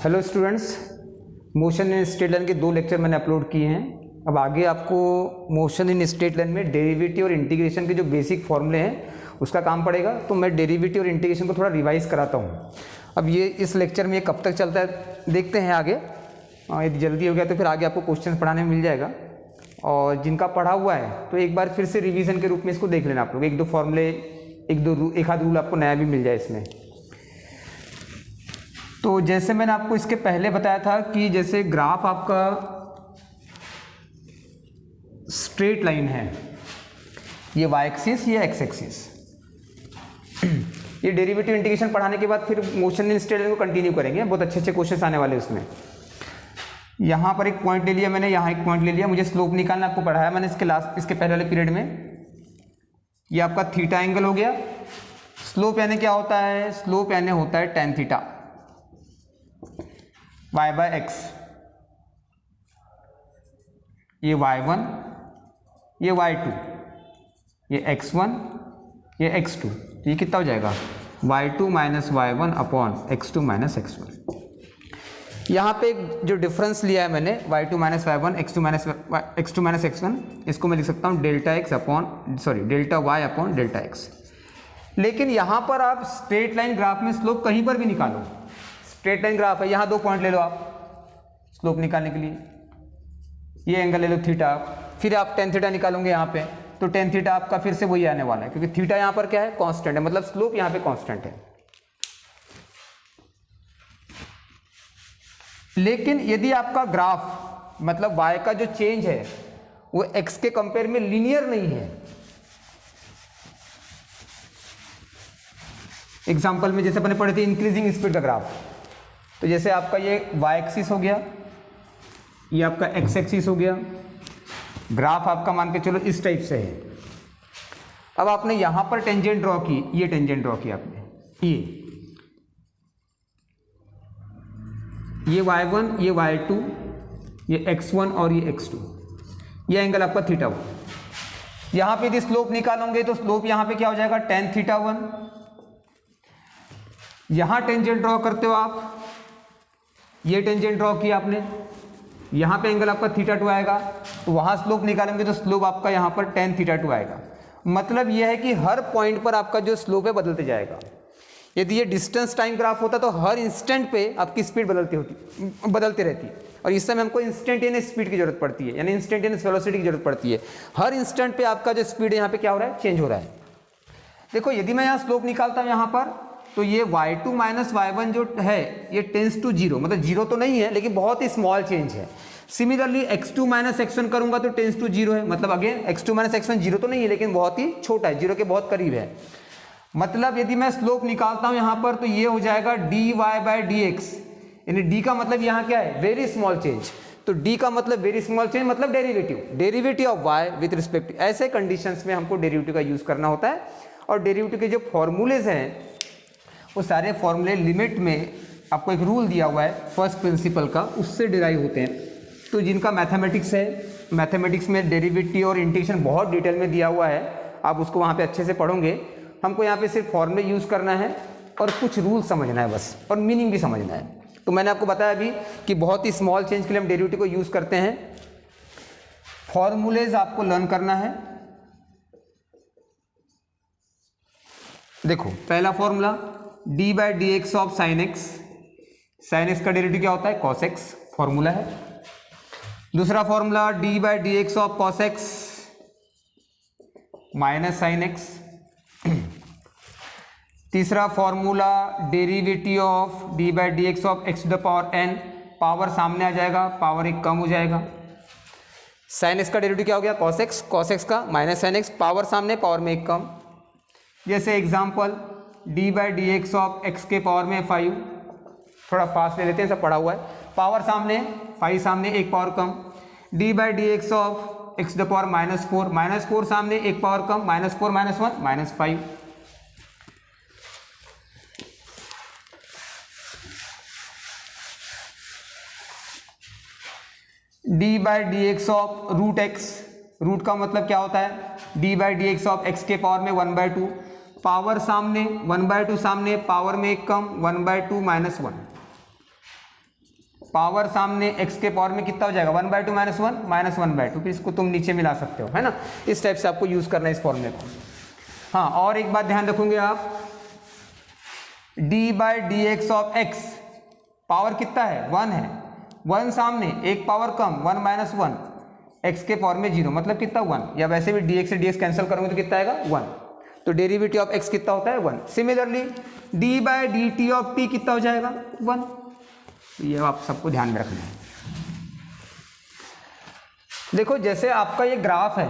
Hello students, motion in straight line के 2 lecture मैंने upload किए हैं। अब आगे आपको मोशन इन स्ट्रेट लाइन में डेरिवेटिव और इंटीग्रेशन के जो बेसिक फॉर्मूले हैं उसका काम पड़ेगा। तो मैं डेरिवेटिव और इंटीग्रेशन को थोड़ा रिवाइज कराता हूँ। अब ये इस लेक्चर में ये कब तक चलता है देखते हैं आगे। यदि जल्दी हो गया तो फिर आगे आपको क्वेश्चन पढ़ाने में मिल जाएगा, और जिनका पढ़ा हुआ है तो एक बार फिर से रिवीजन के रूप में इसको देख लेना आप लोग। 1-2 फॉर्मूले, एक आध रूल आपको नया भी मिल जाए इसमें। तो जैसे मैंने आपको इसके पहले बताया था कि जैसे ग्राफ आपका स्ट्रेट लाइन है, ये वाई एक्सिस, ये एक्स एक्सिस। ये डेरिवेटिव इंटीग्रेशन पढ़ाने के बाद फिर मोशन इन स्ट्रेट लाइन को कंटिन्यू करेंगे। बहुत अच्छे अच्छे क्वेश्चन आने वाले उसमें। यहाँ पर एक पॉइंट ले लिया मैंने, यहाँ एक पॉइंट ले लिया। मुझे स्लोप निकालना आपको पढ़ाया मैंने इसके पहले वाले पीरियड में। ये आपका थीटा एंगल हो गया। स्लोप यानी क्या होता है? स्लोप यानी होता है tan थीटा y/x। ये y1, ये y2, ये x1, ये x2। तो ये कितना हो जाएगा? y2 minus y1 upon x2 minus x1। यहाँ पे एक जो डिफरेंस लिया है मैंने y2 minus y1, x2 minus x1, इसको मैं लिख सकता हूँ delta y upon delta x। लेकिन यहाँ पर आप स्ट्रेट लाइन ग्राफ में स्लोप कहीं पर भी निकालो। स्ट्रेट लाइन ग्राफ है, यहाँ 2 पॉइंट ले लो आप स्लोप निकालने के लिए। ये एंगल ले लो थीटा, फिर आप tan थीटा निकालोगे यहाँ पे, तो tan थीटा आपका फिर से वही आने वाला है, क्योंकि थीटा यहाँ पर क्या है? कांस्टेंट है, मतलब स्लोप यहाँ पे कांस्टेंट है। लेकिन यदि आपका ग्राफ मतलब y का जो चेंज है वो x के कंपेयर में लीनियर नहीं है। एग्जाम्पल में जैसे अपने पढ़े थे इंक्रीजिंग स्पीड का ग्राफ, तो जैसे आपका ये y एक्सिस हो गया, ये आपका x एक्सिस हो गया। ग्राफ आपका मान के चलो इस टाइप से है। अब आपने यहां पर टेंजेंट ड्रॉ की, ये टेंजेंट ड्रॉ की आपने, ये y1, ये y2, ये x1 और ये x2। ये एंगल आपका थीटा 1। यहां पे यदि स्लोप निकालोगे तो स्लोप यहां पे क्या हो जाएगा? tan theta 1। यहां टेंजेंट ड्रॉ करते हो आप, ये टेंजेंट ड्रॉ किया आपने, यहाँ पे एंगल आपका थीटा 2 आएगा, तो वहाँ स्लोप निकालेंगे तो स्लोप आपका यहाँ पर tan थीटा 2 आएगा। मतलब यह है कि हर पॉइंट पर आपका जो स्लोप है बदलते जाएगा। यदि ये डिस्टेंस टाइम ग्राफ होता तो हर इंस्टेंट पे आपकी स्पीड बदलती रहती, और इस समय हमको इंस्टेंटेनियस स्पीड की जरूरत पड़ती है, यानी इंस्टेंटेनियस वेलोसिटी की जरूरत पड़ती है। हर इंस्टेंट पे आपका जो स्पीड यहाँ पे क्या हो रहा है? चेंज हो रहा है। देखो यदि मैं यहाँ स्लोप निकालता हूँ यहाँ पर, तो ये y2 माइनस y1 जो है ये टेंस टू 0, मतलब 0 तो नहीं है लेकिन बहुत ही स्मॉल चेंज है। सिमिलरली x2 माइनस x1 करूंगा तो टेंस टू 0 है, मतलब अगेन x2 माइनस x1 0 तो नहीं है लेकिन बहुत ही छोटा है, 0 के बहुत करीब है। मतलब यदि मैं स्लोप निकालता हूं यहां पर तो ये हो जाएगा dy/dx, यानी d का मतलब यहाँ क्या है? Very small change. तो d का मतलब वेरी स्मॉल चेंज, मतलब derivative of y with respect. ऐसे कंडीशंस में हमको डेरिवेटिव का यूज करना होता है। और डेरिवेटिव के जो फॉर्मूलेज हैं वो सारे फॉर्मूले लिमिट में आपको एक रूल दिया हुआ है फर्स्ट प्रिंसिपल का, उससे डिराइव होते हैं। तो जिनका मैथमेटिक्स है, मैथमेटिक्स में डेरिवेटिव और इंटीग्रेशन बहुत डिटेल में दिया हुआ है, आप उसको वहाँ पे अच्छे से पढ़ोगे। हमको यहाँ पे सिर्फ फॉर्मूले यूज़ करना है और कुछ रूल समझना है बस, और मीनिंग भी समझना है। तो मैंने आपको बताया अभी कि बहुत ही स्मॉल चेंज के लिए हम डेरिवेटिव को यूज़ करते हैं। फॉर्मूलेज आपको लर्न करना है। देखो पहला formula d/dx of sine x. Sine x का डेरिवेटिव क्या होता है? कॉस एक्स, फॉर्मूला है। दूसरा formula d/dx of cos x minus sine x. तीसरा formula derivative of d/dx of x to the power n। Power सामने आ जाएगा, पावर एक कम हो जाएगा। साइन एक्स का डेरिवेटिव क्या हो गया? कॉस एक्स, कॉस एक्स का माइनस साइन एक्स, पावर सामने, पावर में एक कम। जैसे एग्जाम्पल d/dx ऑफ x के पावर में 5, थोड़ा फास्ट ले लेते हैं, सब पढ़ा हुआ है। पावर सामने, 5 सामने, एक पावर कम। d/dx of x the power -4, -4 सामने, एक पावर कम, -4 -1 -5। d/dx of root x, root का मतलब क्या होता है? d/dx ऑफ x के पावर में 1/2, पावर सामने 1/2 सामने, पावर में एक कम, 1/2 -1। पावर सामने x के पावर में कितना हो जाएगा 1/2 -1 -1/2, फिर इसको तुम नीचे मिला सकते हो, है ना। इस टाइप से आपको यूज करना है इस फॉर्मूले को। हाँ, और एक बात ध्यान रखोगे आप, d/dx ऑफ x पावर कितना है 1 है, 1 सामने एक पावर कम 1 - 1 x के पावर में 0 मतलब कितना 1, या वैसे भी dx से dx कैंसिल करोगे तो कितना आएगा 1, तो डेरिवेटिव ऑफ x कितना होता है 1। सिमिलरली d/dt ऑफ t कितना हो जाएगा 1। ये आप सबको ध्यान में रखना है। देखो जैसे आपका ये ग्राफ है,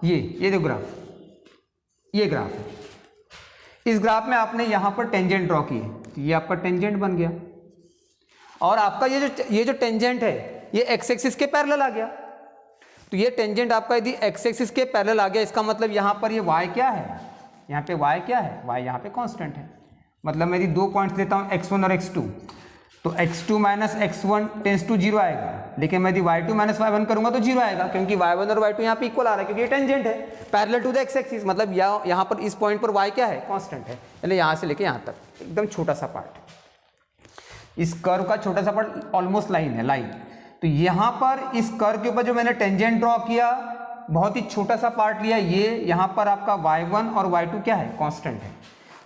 ये जो ग्राफ, ये ग्राफ है, इस ग्राफ में आपने यहां पर टेंजेंट ड्रॉ की है, तो ये आपका टेंजेंट बन गया, और आपका ये जो टेंजेंट है ये एक्स एक्सिस के पैरेलल आ गया। तो ये टेंजेंट आपका यदि एक्स एक्सिस के पैरेलल आ गया, इसका मतलब यहां पर ये y क्या है, यहाँ पे y क्या है, y यहाँ पे कांस्टेंट है। मतलब मैं यदि 2 पॉइंट्स लेता हूँ x1 और x2, तो x2 minus x1 tense to 0 आएगा, लेकिन मैं यदि y2 माइनस y1 करूंगा तो 0 आएगा, क्योंकि y1 और y2 यहाँ पे इक्वल आ रहा है, क्योंकि ये टेंजेंट है parallel to the x axis. मतलब यहाँ पर इस पॉइंट पर y क्या है, कांस्टेंट है, यानी यहाँ से लेके यहाँ तक एकदम छोटा सा पार्ट, इस कर्व का छोटा सा पार्ट ऑलमोस्ट लाइन है, लाइन। तो यहाँ पर इस कर्व के ऊपर जो मैंने टेंजेंट ड्रॉ किया, बहुत ही छोटा सा पार्ट लिया, ये यहाँ पर आपका y1 और y2 क्या है, कांस्टेंट है।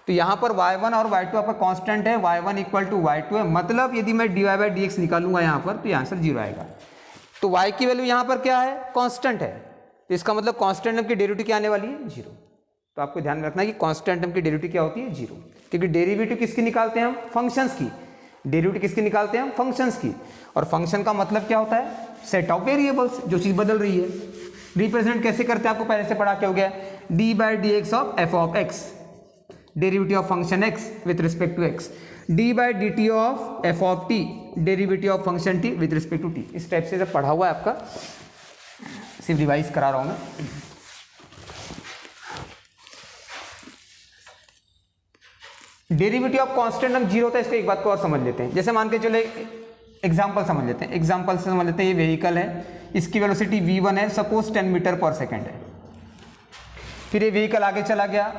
तो यहाँ पर y1 और y2 आपका कांस्टेंट है, y1 इक्वल टू y2 है, मतलब यदि मैं dy/dx निकालूंगा यहाँ पर तो यहाँ से 0 आएगा। तो y की वैल्यू यहाँ पर क्या है, कांस्टेंट है, तो इसका मतलब कांस्टेंट टर्म की डेरिवेटिव क्या आने वाली है 0। तो आपको ध्यान रखना है कि कांस्टेंट टर्म की डेरिवेटिव क्या होती है 0, क्योंकि डेरिवेटिव किसकी निकालते हैं हम, फंक्शंस की। डेरिवेटिव किसकी निकालते हैं हम, फंक्शंस की। और फंक्शन का मतलब क्या होता है, सेट ऑफ वेरिएबल्स, जो चीज बदल रही है। रिप्रेजेंट कैसे करते हैं आपको पहले से पढ़ा के हो गया, d/dx of f of x, derivative of function x with respect to x, d/dt of f of t, derivative of function t with respect to t। इस टाइप से जब पढ़ा हुआ है आपका, सिर्फ रिवाइज करा रहा हूं मैं। डेरिवेटिव ऑफ कांस्टेंट टर्म 0 होता है, इसको एक बात को और समझ लेते हैं। जैसे मान के चले एग्जाम्पल समझ लेते हैं, एग्जाम्पल से समझ लेते हैं। ये व्हीकल है, इसकी वेलोसिटी v1 है, सपोज 10 मीटर पर सेकेंड है। फिर ये व्हीकल आगे चला गया,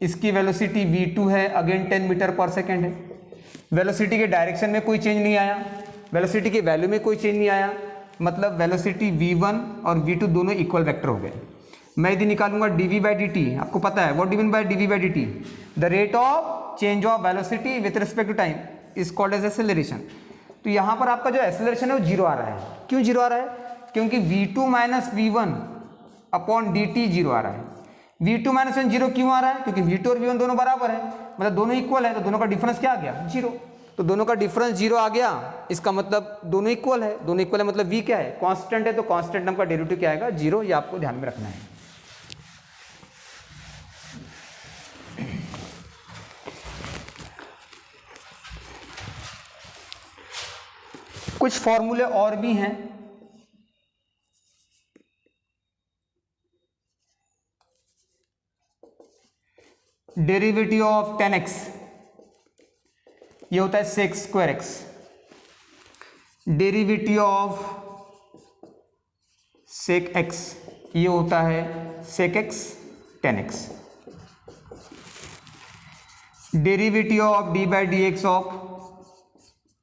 इसकी वेलोसिटी v2 है, अगेन 10 मीटर पर सेकेंड है। वेलोसिटी के डायरेक्शन में कोई चेंज नहीं आया, वेलोसिटी की वैल्यू में कोई चेंज नहीं आया, मतलब वेलोसिटी v1 और v2 दोनों इक्वल वेक्टर हो गए। मैं यदि निकालूंगा dv/dt, आपको पता है what do mean by dv/dt, the rate of change of velocity with respect to time is called as acceleration. तो यहाँ पर आपका जो एक्सेलरेशन है वो 0 आ रहा है। क्यों 0 आ रहा है, क्योंकि v2 minus v1 upon dt 0 आ रहा है। v2 माइनस 1 0 क्यों आ रहा है, क्योंकि v2 और v1 दोनों बराबर है, मतलब दोनों इक्वल है, तो दोनों का डिफरेंस क्या आ गया 0। तो दोनों का डिफरेंस 0 आ गया, इसका मतलब दोनों इक्वल है, दोनों इक्वल है मतलब v क्या है, कांस्टेंट है, तो कांस्टेंट टर्म का डेरिवेटिव क्या आएगा 0। ये आपको ध्यान में रखना है। कुछ फॉर्मूले और भी हैं, डेरिवेटिव ऑफ 10x ये होता है sec²x, डेरिवेटिव ऑफ sec(x) ये होता है sec(x) 10x, derivative of d/dx of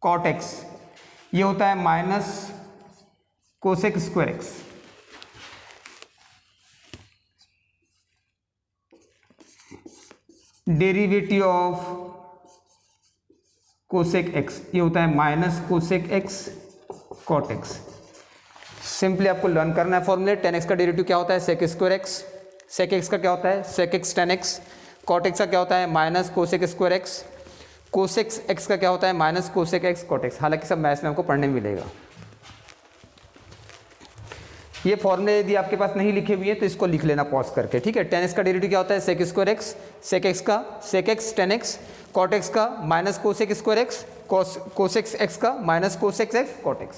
cot(x) ये होता है minus cosec²x, derivative of cosec(x) ये होता है माइनस cosec(x) cot(x). सिंपली आपको लर्न करना है फॉर्मूले। 10x का डेरिवेटिव क्या होता है sec²x, sec(x) का क्या होता है sec(x) 10x, cot(x) का क्या होता है माइनस cosec²x, cosec(x) का क्या होता है माइनस cosec(x) cot(x). हालांकि सब मैथ्स में हमको पढ़ने में मिलेगा। ये फॉर्मूले यदि आपके पास नहीं लिखे हुए हैं तो इसको लिख लेना पॉज करके, ठीक है। 10x का डेरिवेटिव क्या होता है sec²x, sec(x) का sec(x) 10x, cot(x) का माइनस cosec²x, cosec(x) का minus cosec(x) cot(x).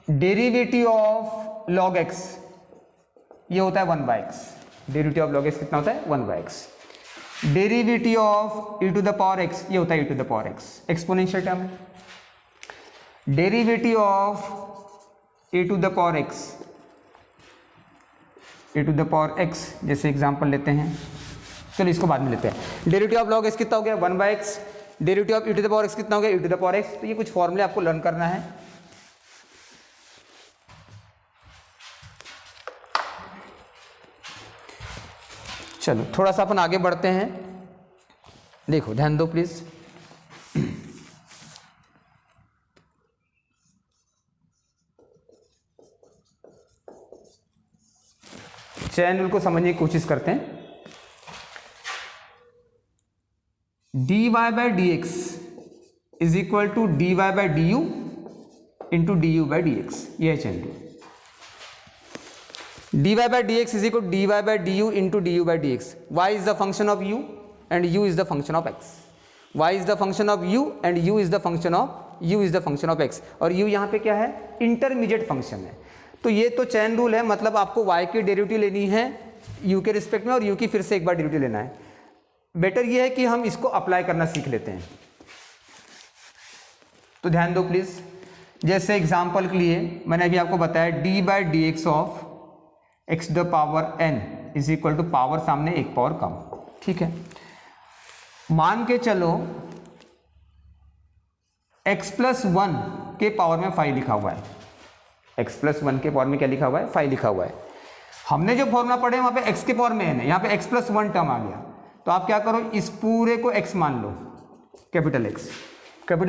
Derivative of log x ये होता है 1/x, derivative of log x कितना होता है 1/x। Derivative of e to the power x ये होता है e to the power x, exponential term है। Derivative of e to the power x a to the power x जैसे example लेते हैं, चलो इसको बाद में लेते हैं। डेरिवेटिव ऑफ लॉग एक्स कितना हो गया 1/x, derivative of e to the power x कितना हो गया e to the power x। तो ये कुछ फॉर्मूले आपको लर्न करना है। चलो थोड़ा सा अपन आगे बढ़ते हैं, देखो ध्यान दो प्लीज। चैन रूल को समझने की कोशिश करते हैं। dy by dx is equal to dy by du into du by dx, ये है chain rule. dy by dx is equal dy by du into du by dx। y is the function of u and u is the function of x। y is the function of u and u is the function of x। और u यहाँ पे क्या है, intermediate function है। तो ये तो chain rule है, मतलब आपको y की डेरिवेटिव लेनी है u के रिस्पेक्ट में और u की फिर से एक बार डेरिवेटिव लेना है। बेटर ये है कि हम इसको अप्लाई करना सीख लेते हैं। तो ध्यान दो प्लीज, जैसे एग्जांपल के लिए मैंने अभी आपको बताया d by d x of x the power n is equal to power सामने एक पावर कम, ठीक है। मान के चलो x प्लस 1 के पावर में 5 लिखा हुआ है, x प्लस 1 के पावर में क्या लिखा हुआ है 5 लिखा हुआ है। हमने जो फॉर्मूला पढ़े वहां पे x के पावर में n है, यहाँ पे x प्लस 1 टर्म आ गया। तो आप क्या करो, इस पूरे को x मान लो, कैपिटल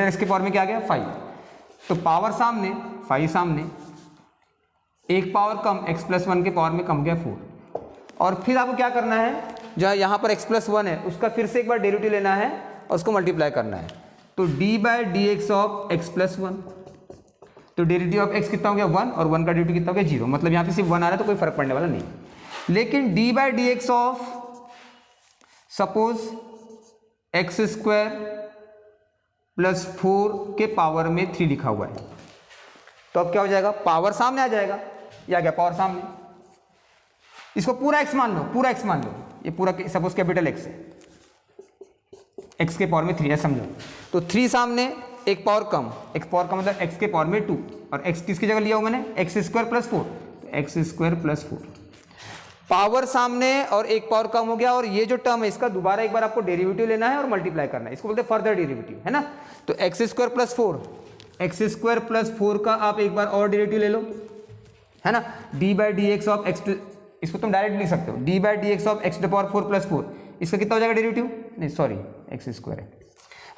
X के पावर में क्या आ गया 5। तो पावर सामने 5 सामने, एक पावर कम x प्लस 1 के पावर में कम गया 4। और फिर आपको क्या करना है, जहाँ यहाँ पर x प्लस 1 है उसका फिर से एक बार डेरिवेटिव लेना है और उसको मल्टीप्लाई करना है। तो d by d x of x plus 1, तो डेरिवेटिव ऑफ x कितना हो गया 1 और 1 का डेरिवेटिव कितना हो गया 0, मतलब यहाँ पे सिर्फ 1 आ रहा है तो कोई फर्क पड़ने वाला नहीं। लेकिन d by d x of suppose x square plus 4 के पावर में 3 लिखा हुआ है, तो अब क्या हो जाएगा, पावर सामने आ जाएगा, या क्या पावर सामने, इसको पूरा x मान लो, पूरा x मान लो, ये पूरा सपोज कैपिटल X है, x के पावर में 3 है समझो। तो 3 सामने, एक पावर कम, एक पावर कम मतलब x के पावर में 2, और x किसकी जगह लिया हूं मैंने एक्स स्क्वायर प्लस 4, तो एक्स स्क्वायर प्लस 4, पावर सामने और एक पावर कम हो गया। और ये जो टर्म है इसका दोबारा एक बार आपको डेरिवेटिव लेना है और मल्टीप्लाई करना है, इसको बोलते हैं फर्दर डेरिवेटिव, है ना। तो x square plus 4, x square plus 4 का आप एक बार और डेरिवेटिव ले लो, है ना। D by d x of x, इसको तुम डायरेक्ट लिख सकते हो, d by d x of x to power 4 plus 4, इसका कितना हो जाएगा डेरिवेटिव, नहीं सॉरी एक्स स्क्वायर है,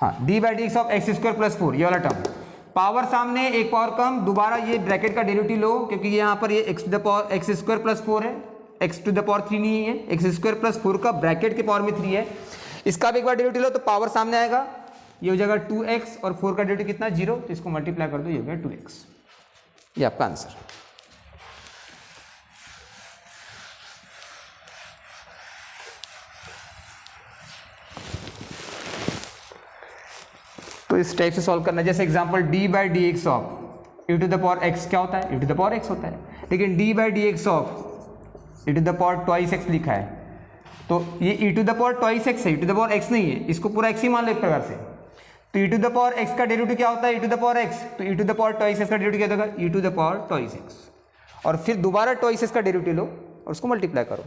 हाँ, D by d x of x square plus 4 ये वाला टर्म, पावर सामने एक पावर कम, दोबारा ये ब्रैकेट का डेरिवेटिव लो, क्योंकि यहाँ पर ये x to the power x square plus 4 है, एक्स टू द पावर 3 नहीं है, एक्स स्क्वायर प्लस 4 का ब्रैकेट के पावर में 3 है, इसका भी एक बार डेरिवेटिव लो तो पावर सामने आएगा, ये हो जाएगा 2x और 4 का डेरिवेटिव कितना 0, तो इसको मल्टीप्लाई कर दो, ये हो गया 2x, ये आपका आंसर। तो इस टाइप से सॉल्व करना, जैसे example d by d x of e to the power x क्या होता है, e to the power x होता है, लेकिन d by d x of e to the power twice x लिखा है, तो ये e to the power twice x है, e to the power x नहीं है, इसको पूरा x ही मान लो एक प्रकार से। तो e to the power x का डेरिवेटिव क्या होता है, e to the power x, तो e to the power twice x का डेरिवेटिव क्या होगा, e to the power twice x, और फिर दोबारा ट्वाइस x का डेरिवेटिव लो और उसको मल्टीप्लाई करो,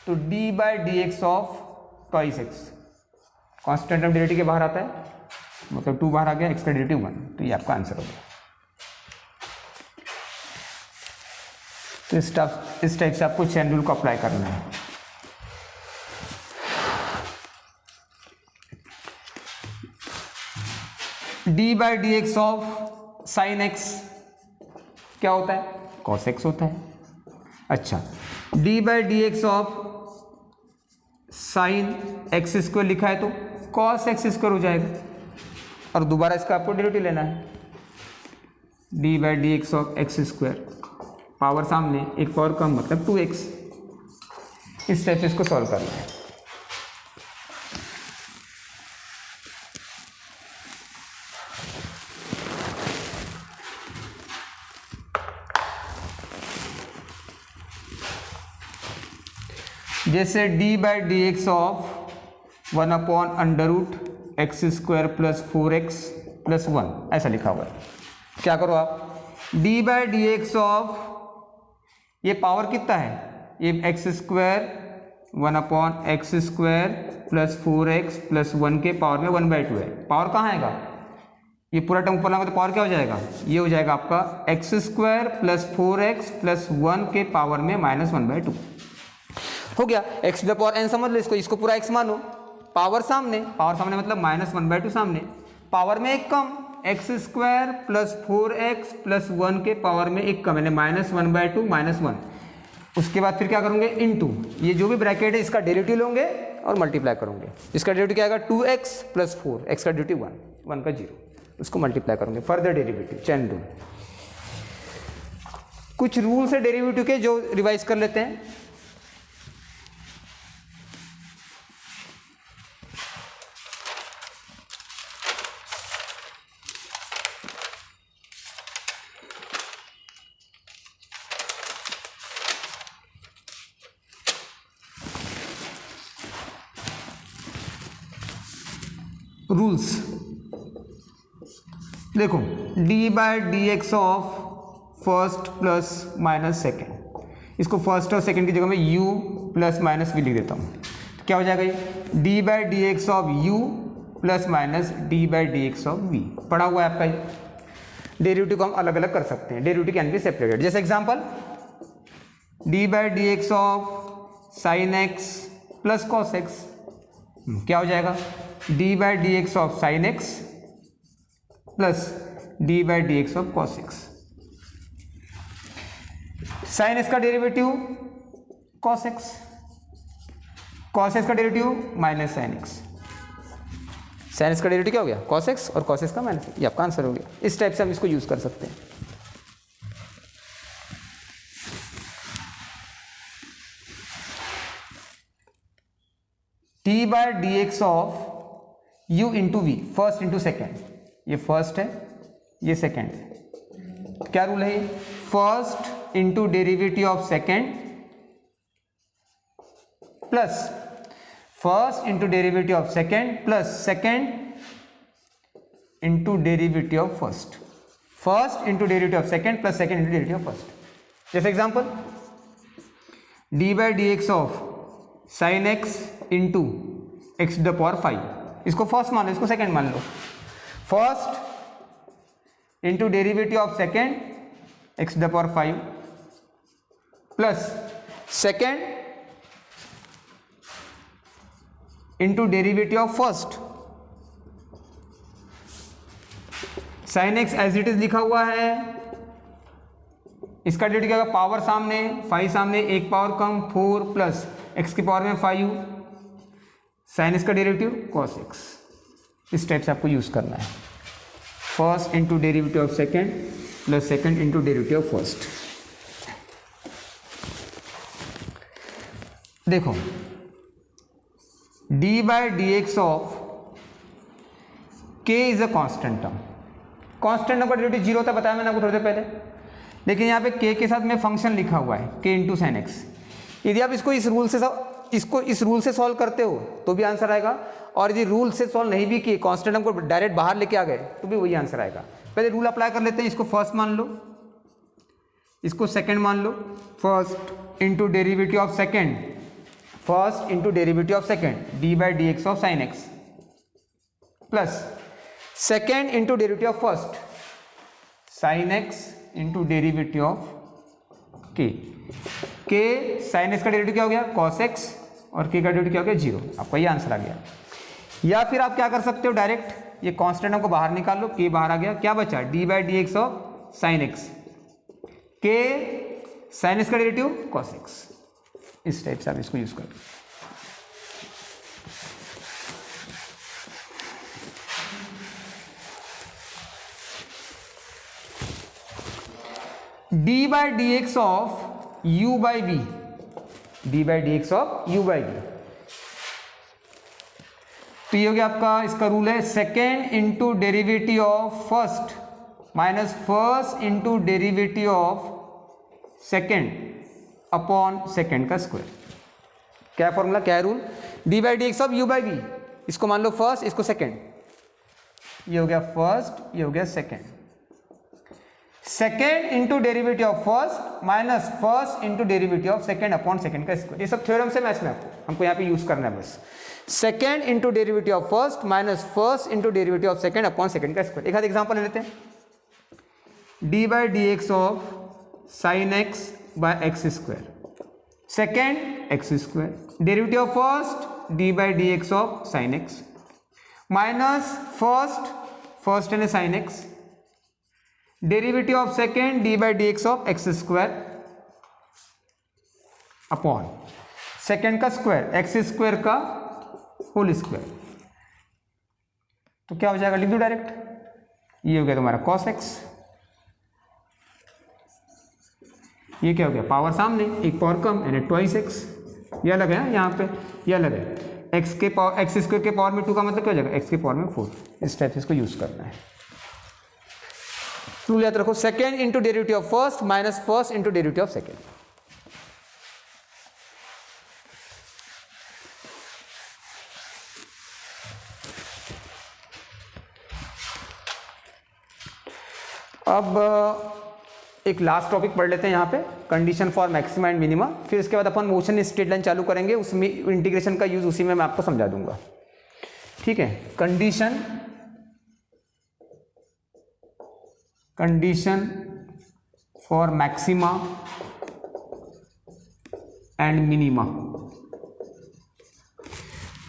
तो d by d x of twice x, constant of derivative के बाहर आता है, मतलब 2 बाहर आ गया, x का डेरिवेटिव 1, तो ये आपका आंसर होगा। तो इस टाइप से आपको चैन रूल को अप्लाई करना है। D by d x of sine x क्या होता है, कॉस एक्स होता है। अच्छा, D by d x of sine x square लिखा है तो कॉस एक्स स्क्वायर हो जाएगा, और दोबारा इसका आपको डेरिवेटिव लेना है, D by d x of x square, power सामने एक पावर कम मतलब 2x, इस टाइप से इसको सॉल्व करना है। जैसे d by d x of 1 upon under root x square plus 4x plus 1 ऐसा लिखा हुआ है। क्या करो आप, d by d x of, ये पावर कितना है ये x square 1/x² plus 4x plus 1 के पावर में 1/2 है। पावर कहाँ आएगा, ये पूरा टर्म ऊपर लाओगे तो पावर क्या हो जाएगा, ये हो जाएगा आपका x² प्लस 4x प्लस 1 के पावर में -1/2 हो गया। x⁴n समझ लो, इसको पूरा x मानो, पावर सामने मतलब -1/2 सामने, पावर में एक कम, x² प्लस 4x प्लस 1 के पावर में एक कम, यानी -1/2 -1। उसके बाद फिर क्या करोगे, इनटू ये जो भी ब्रैकेट है इसका डेरिवेटिव लोगे और मल्टीप्लाई करोगे। इसका डेरिवेटिव क्या आएगा 2x प्लस 4, x का डेरिवेटिव 1 का 0, उसको मल्टीप्लाई करोगे। फर्दर डेरिवेटिव चैन रूल, कुछ रूल्स है डेरिवेटिव के जो रिवाइज कर लेते हैं। रूल्स देखो, d/dx of first plus minus second, इसको फर्स्ट और सेकेंड की जगह में u प्लस माइनस v लिख देता हूँ, तो क्या हो जाएगा ये d/dx of u plus minus d/dx of v। पढ़ा हुआ है आपका ये। डेरिवेटिव को हम अलग अलग कर सकते हैं, डेरिवेटिव कैन बी सेपरेटेड। जैसे example d/dx of sin x plus cos x, क्या हो जाएगा d/dx of sin x plus d/dx of cos x। sin x का derivative cos x, cos x का derivative minus sin x। sin x का derivative क्या हो गया cos x और cos x का माइनस, ये आपका आंसर हो गया। इस टाइप से हम इसको यूज कर सकते हैं। d/dx of u into v, first into second, ये फर्स्ट है ये सेकेंड है, क्या रूल है ये, first into derivative of second plus first into derivative of second plus second into derivative of first, first into derivative of second plus second into derivative of first. जैसे example d/dx of sin x into x⁵, इसको first मान लो, इसको second मान लो, first into derivative of second x⁵ plus second into derivative of first. sin x as it is लिखा हुआ है, इसका डेरिवेटिव क्या होगा, पावर सामने 5 सामने, एक पावर कम 4 प्लस x की पावर में 5, sin x का डेरिवेटिव cos x। इस टाइप से आपको यूज करना है, first into derivative of second plus second into derivative of first. देखो d/dx of k is a constant term, constant term का डेरिवेटिव 0 होता है, बताया मैंने आपको थोड़ी देर पहले, लेकिन यहाँ पे k के साथ में फंक्शन लिखा हुआ है k इंटू sin x। यदि आप इसको इस रूल से सॉल्व करते हो तो भी आंसर आएगा, और यदि रूल से सॉल्व नहीं भी किए, कांस्टेंट टर्म को डायरेक्ट बाहर लेके आ गए तो भी वही आंसर आएगा। पहले रूल अप्लाई कर लेते हैं, इसको फर्स्ट मान लो, इसको सेकंड मान लो, first into derivative of second, first into derivative of second d/dx of sin x plus second into derivative of first sin x into derivative of k। k sin x का derivative क्या हो गया cos x और k का derivative क्या हो गया 0, आपका ये आंसर आ गया। या फिर आप क्या कर सकते हो, डायरेक्ट ये कांस्टेंट टर्म को बाहर निकाल लो, k बाहर आ गया, क्या बचा d/dx of sin x, k sin x का डेरिवेटिव cos x। इस टाइप से आप इसको यूज करो। d/dx of u/v, d/dx of u/v, तो ये हो गया आपका, इसका रूल है second into derivative of first minus first into derivative of second upon second का स्क्वायर। क्या फॉर्मूला, क्या है रूल, d/dx ऑफ u/v, इसको मान लो फर्स्ट, इसको सेकेंड, ये हो गया फर्स्ट, ये हो गया second. Second into derivative of first minus first into derivative of second upon second का स्क्वायर। ये सब थ्योरम से मैथ्स में हमको यहाँ पे यूज करना है बस। Second into derivative of first minus first into derivative of second upon second का स्क्वायर। एक आध एग्जाम्पल ले लेते हैं। D by d x of sine x by x square, second x square, derivative of first d by d x of sine x minus first यानी sine x, derivative of second d by d x of x square upon second का square x square का whole square. तो क्या हो जाएगा, लिख दो direct. ये हो गया तुम्हारा cos x, ये क्या हो गया, पावर सामने एक पावर कम यानी ट्वाइस एक्स। ये अलग है यहाँ पे, ये अलग है। एक्स स्क्वायर के पावर में 2 का मतलब क्या हो जाएगा, एक्स के पावर में 4। इस टाइप से इसको यूज करना है। रूल याद रखो, second into derivative of first minus first into derivative of second. अब एक लास्ट टॉपिक पढ़ लेते हैं यहाँ पे, condition for maxima and minima. फिर इसके बाद अपन मोशन स्ट्रेट लाइन चालू करेंगे, उसमें इंटीग्रेशन का यूज उसी में मैं आपको समझा दूंगा। ठीक है, condition for maxima and minima.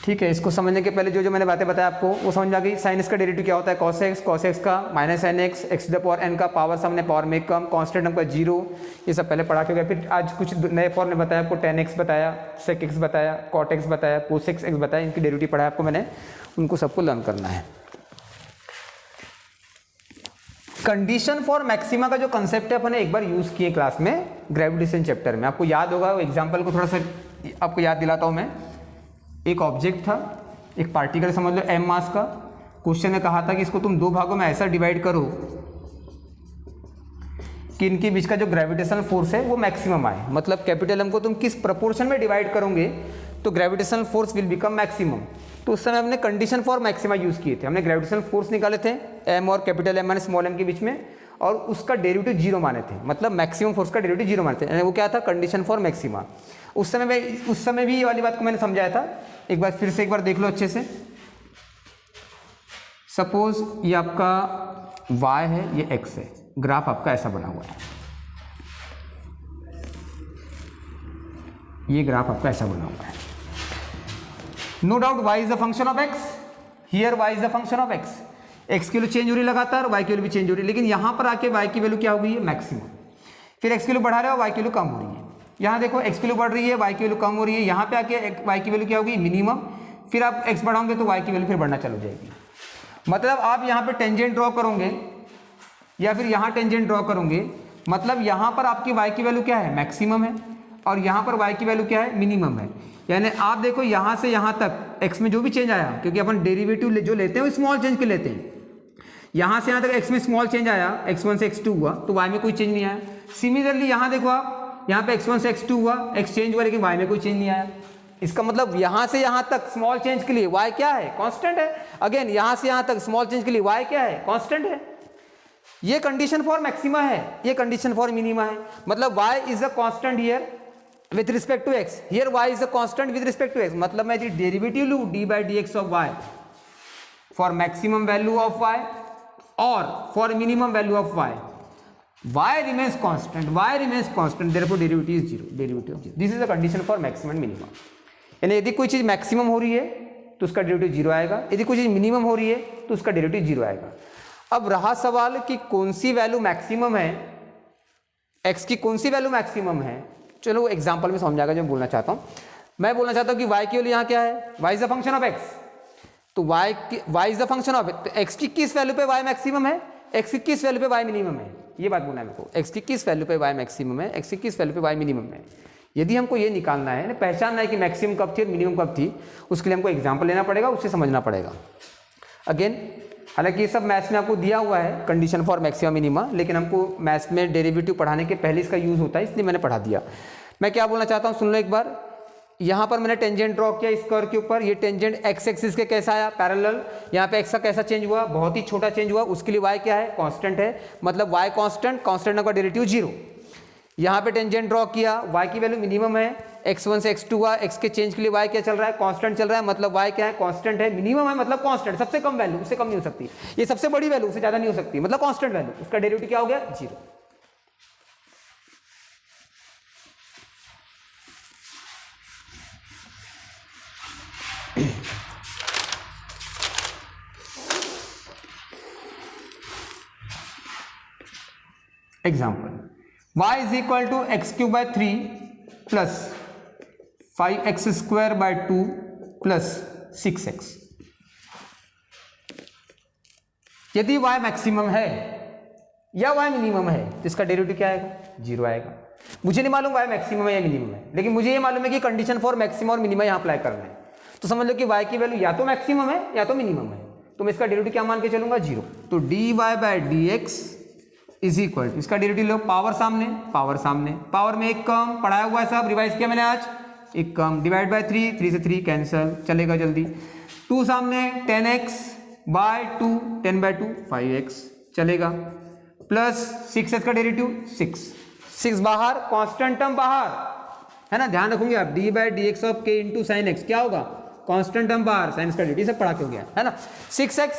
ठीक है, इसको समझने के पहले जो मैंने बातें बताया आपको वो समझ में आ गई। साइन एक्स का डेरिवेटिव क्या होता है, cos x का minus sin x, x to the power n का पावर सामने पावर में कम, कांस्टेंट हमका 0, ये सब पहले पढ़ा के गया। फिर आज कुछ नए फॉर्म में बताया आपको, tan x बताया, sec x बताया, cot x बताया, cos x बताया, इनकी डेरिवेटिव पढ़ाया आपको मैंने, उनको सबको लर्न करना है। कंडीशन फॉर मैक्सिमा का जो कंसेप्ट है अपन ने एक बार यूज किए क्लास में, ग्रेविटेशन चैप्टर में, आपको याद होगा। एग्जाम्पल को थोड़ा सा आपको याद दिलाता हूँ मैं। एक ऑब्जेक्ट था, एक पार्टिकल समझ लो m मास का। क्वेश्चन ने कहा था कि इसको तुम 2 भागों में ऐसा डिवाइड करो कि इनके बीच का जो ग्रेविटेशनल फोर्स है वो मैक्सिमम आए। मतलब कैपिटल M को तुम किस प्रपोर्शन में डिवाइड करोगे तो gravitational force will become maximum. तो उस समय हमने कंडीशन फॉर मैक्सिमा यूज किए थे। हमने ग्रेविटेशनल फोर्स निकाले थे m और कैपिटल M माने स्मॉल m के बीच में, और उसका डेरिवेटिव 0 माने थे। मतलब मैक्सिमम फोर्स का डेरिवेटिव 0 माने थे, वो क्या था, कंडीशन फॉर मैक्सिमा। उस समय भी ये वाली बात को मैंने समझाया था। एक बार फिर से एक बार देख लो अच्छे से। सपोज ये आपका y है, ये x है, ग्राफ आपका ऐसा बना हुआ है। ये ग्राफ आपका ऐसा बना हुआ है। No doubt y is the function of x, here y is the function of x। x की वैल्यू चेंज हो रही लगातार, y की वैल्यू भी चेंज हो रही है, लेकिन यहां पर आके y की वैल्यू क्या हो गई है, मैक्सिमम। फिर x की वैल्यू बढ़ा रहे हो, y की वैल्यू कम हो रही है। यहाँ देखो x की वैल्यू बढ़ रही है, y की वैल्यू कम हो रही है। यहाँ पे आके y की वैल्यू क्या होगी, मिनिमम। फिर आप x बढ़ाओगे तो y की वैल्यू फिर बढ़ना चालू हो जाएगी। मतलब आप यहाँ पे टेंजेंट ड्रॉ करोगे या फिर यहाँ टेंजेंट ड्रॉ करोगे, मतलब यहाँ पर आपकी y की वैल्यू क्या है, मैक्सिमम है, और यहाँ पर y की वैल्यू क्या है, मिनिमम है। यानी आप देखो यहाँ से यहाँ तक x में जो भी चेंज आया, क्योंकि अपन डेरिवेटिव जो लेते हैं वो स्मॉल चेंज के लेते हैं। यहाँ से यहाँ तक x में स्मॉल चेंज आया, x1 से x2 हुआ, तो y में कोई चेंज नहीं आया। सिमिलरली यहाँ देखो आप, यहाँ पे x1 से x2 हुआ, x चेंज हुआ, लेकिन y में कोई चेंज नहीं आया। इसका मतलब यहाँ से यहाँ तक स्मॉल चेंज के लिए y क्या है, कांस्टेंट है। अगेन यहाँ से यहाँ तक स्मॉल चेंज के लिए y क्या है, कांस्टेंट है। ये कंडीशन फॉर मैक्सिमा है, ये कंडीशन फॉर मिनिमा है। मतलब y is a constant here with respect to x, here y is a constant with respect to x। मतलब मैं यदि डेरिवेटिव लूँ d by d x of y for maximum value of y और for minimum value of y, y remains constant, therefore derivative is 0, derivative of 0. This is the condition for maximum and minimum. यानी यदि कोई चीज़ maximum हो रही है तो उसका derivative 0 आएगा, यदि कोई चीज़ मिनिमम हो रही है तो उसका डेरिवेटिव 0 आएगा। अब रहा सवाल कि कौन सी वैल्यू मैक्सिमम है, x की कौन सी वैल्यू मैक्सिमम है। चलो एग्जाम्पल में समझाएगा जो मैं बोलना चाहता हूँ। मैं बोलना चाहता हूँ कि y की वैल्यू यहाँ क्या है, y is the function of x। तो y is the function of, तो x की किस वैल्यू पे y मैक्सिमम है, x की किस वैल्यू पे y मिनिमम है, ये बात बोलना है मेरे को। x की किस वैल्यू पे y मैक्सिमम है, x की किस वैल्यू पे y मिनिमम है। यदि हमको ये निकालना है, पहचानना है कि मैक्सिमम कब थी और मिनिमम कब थी, उसके लिए हमको एग्जाम्पल लेना पड़ेगा, उससे समझना पड़ेगा। अगेन हालांकि ये सब मैथ्स में आपको दिया हुआ है कंडीशन फॉर मैक्सिमम मिनिमा, लेकिन हमको मैथ्स में डेरिवेटिव पढ़ाने के पहले इसका यूज होता है, इसलिए मैंने पढ़ा दिया। मैं क्या बोलना चाहता हूँ, सुन लो एक बार यहाँ पर मैंने टेंजेंट ड्रॉ किया इस कर्व के ऊपर, ये टेंजेंट एक्स एक्सिस के कैसा आया पैरेलल, यहाँ पे एक्स का कैसा चेंज हुआ, बहुत ही छोटा चेंज हुआ, उसके लिए वाई क्या है कांस्टेंट है, मतलब वाई कांस्टेंट, कांस्टेंट का डेरिवेटिव 0। यहाँ पे टेंजेंट ड्रॉ किया, वाई की वैल्यू मिनिमम है, x1 से x2 हुआ, x के चेंज के लिए y क्या चल रहा है कांस्टेंट चल रहा है, मतलब y क्या है कांस्टेंट है, मिनिमम है मतलब कांस्टेंट, सबसे कम वैल्यू, उससे कम नहीं हो सकती, ये सबसे बड़ी वैल्यू उससे ज्यादा नहीं हो सकती, मतलब कांस्टेंट वैल्यू, उसका डेरिवेटिव क्या हो गया 0। Example y is equal to x cube by 3 plus 5x square by 2 plus 6x। यदि y मैक्सिमम है या y मिनिमम है तो इसका डेरिवेटिव क्या आएगा 0 आएगा। मुझे नहीं मालूम y मैक्सिमम है या मिनिमम है, लेकिन मुझे ये मालूम है कि कंडीशन फॉर मैक्सिमम और मिनिमम यहाँ अप्लाई करना है, तो समझ लो कि y की वैल्यू या तो मैक्सिमम है या तो मिनिमम है, तो मैं इसका डेरिवेटिव क्या मान के चलूंगा 0। तो dy by dx is equal to, इसका डेरिवेटिव लो, पावर सामने पावर सामने, पावर में एक कम पढ़ाया हुआ है सब, रिवाइज किया मैंने आज, एक कम डिवाइड बाय 3, 3 से 3 कैंसिल चलेगा जल्दी, 2 सामने 10x बाय 2, 10 बाय 2 5x चलेगा, प्लस 6x का डेरिवेटिव 6 बाहर, कांस्टेंट टर्म बाहर है ना, ध्यान रखोगे आप, D by d x of के इंटू साइन एक्स क्या होगा कांस्टेंट टर्म बाहर, साइन का डेरिवेटिव सब पढ़ा के हो गया है ना। 6x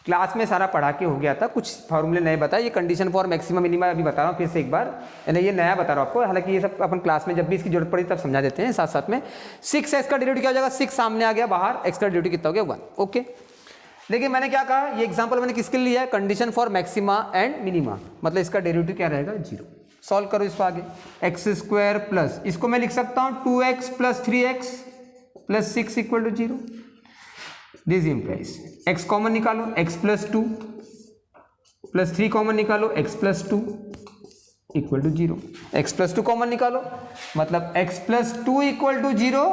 क्लास में सारा पढ़ा के हो गया था, कुछ फॉर्मूले नए बताए, ये कंडीशन फॉर मैक्सिमम मिनिमम अभी बता रहा हूँ फिर से एक बार, यानी ये नया बता रहा हूँ आपको, हालांकि ये सब अपन क्लास में जब भी इसकी जरूरत पड़ी तब समझा देते हैं साथ साथ में। 6x का डेरिवेटिव क्या हो जाएगा, 6 सामने आ गया बाहर, x का डेरिवेटिव कितना हो गया 1, ओके। लेकिन मैंने क्या कहा, ये एग्जाम्पल मैंने किसके लिए लिया है, condition for maxima and minima, मतलब इसका डेरिवेटिव क्या रहेगा 0। सॉल्व करो इसको आगे, एक्स स्क्वायर प्लस, इसको मैं लिख सकता हूँ 2x plus 3x plus 6 equal to 0। This implies x common निकालो, x प्लस 2 प्लस 3 कॉमन निकालो, x plus 2 equal to 0। x plus 2 common निकालो, मतलब x प्लस 2 इक्वल टू 0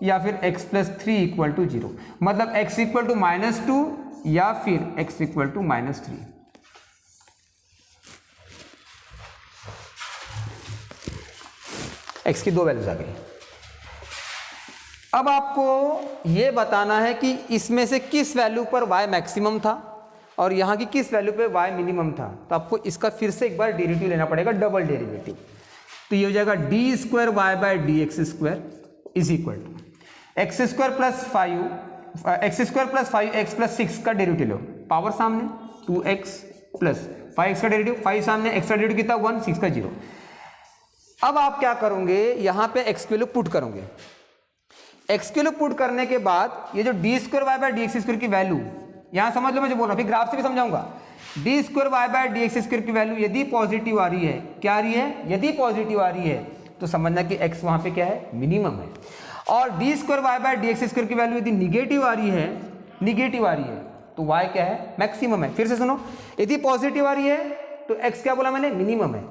या फिर x प्लस 3 इक्वल टू 0, मतलब x इक्वल टू -2 या फिर x equal to -3। x की दो वैल्यूज आ गई। अब आपको ये बताना है कि इसमें से किस वैल्यू पर y मैक्सिमम था और यहाँ की किस वैल्यू पे y मिनिमम था, तो आपको इसका फिर से एक बार डेरिवेटिव लेना पड़ेगा, डबल डेरिवेटिव। तो ये हो जाएगा d square y by d x square is equal to x square plus 5x plus 6 का डेरिवेटिव लो, पावर सामने 2x प्लस 5x का डेरिवेटिव, 5 सामने, x का डेरिवेटिव कितना 1, 6 का 0। अब आप क्या करोगे, यहाँ पे x की वैल्यू पुट करोगे, x की वैल्यू पुट करने के बाद ये जो d square y by d x square की वैल्यू, यहाँ समझ लो मैं जो बोल रहा हूँ, फिर ग्राफ से भी समझाऊंगा। D square y by d x square की वैल्यू यदि पॉजिटिव आ रही है, क्या आ रही है, यदि पॉजिटिव आ रही है तो समझना कि x वहाँ पे क्या है मिनिमम है, और d square y by d x square की वैल्यू यदि निगेटिव आ रही है, निगेटिव आ रही है तो y क्या है मैक्सिमम है। फिर से सुनो, यदि पॉजिटिव आ रही है तो x क्या बोला मैंने मिनिमम है,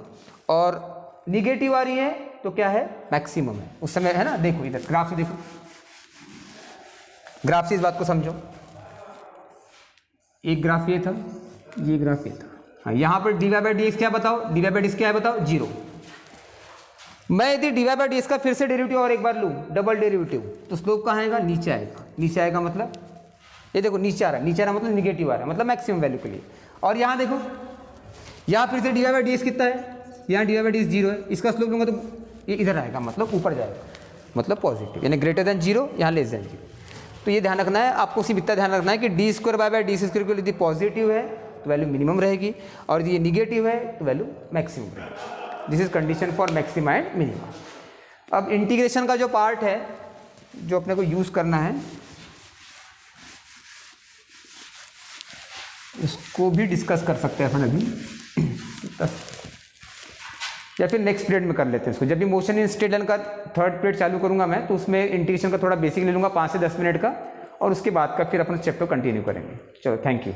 और निगेटिव आ रही है तो क्या है मैक्सिमम है उस समय, है ना। देखो इधर ग्राफ से देखो, ग्राफ से इस बात को समझो, एक ग्राफ ये था, ये ग्राफ ये था, हाँ यहाँ पर d y by d x क्या बताओ, d y by d x क्या है बताओ 0। मैं यदि d y by d x का फिर से डेरिवेटिव और एक बार लूँ डबल डेरिवेटिव, तो स्लोप कहाँ आएगा, नीचे आएगा, नीचे आएगा मतलब ये देखो नीचे आ रहा है, नीचे आ रहा है मतलब निगेटिव आ रहा है, मतलब मैक्सिमम वैल्यू के लिए। और यहाँ देखो, यहाँ फिर से d y by d x कितना है, यहाँ d y by d x 0 है, इसका स्लोप लूँगा तो ये इधर आएगा, मतलब ऊपर जाएगा, मतलब पॉजिटिव, यानी ग्रेटर देन 0, यहाँ लेस देन 0। तो ये ध्यान रखना है आपको, सिर्फ इतना ध्यान रखना है कि d square by by d square की यदि पॉजिटिव है तो वैल्यू मिनिमम रहेगी, और यदि ये निगेटिव है तो वैल्यू मैक्सिमम रहेगी। This is condition for maxima and minima. अब इंटीग्रेशन का जो पार्ट है जो अपने को यूज करना है, इसको भी डिस्कस कर सकते हैं अपन अभी, या फिर नेक्स्ट पीरियड में कर लेते हैं इसको। जब भी मोशन इन स्ट्रेट लाइन का थर्ड पीरियड चालू करूंगा मैं, तो उसमें इंटीग्रेशन का थोड़ा बेसिक ले लूंगा 5 से 10 मिनट का, और उसके बाद का फिर अपन चैप्टर कंटिन्यू करेंगे। चलो थैंक यू।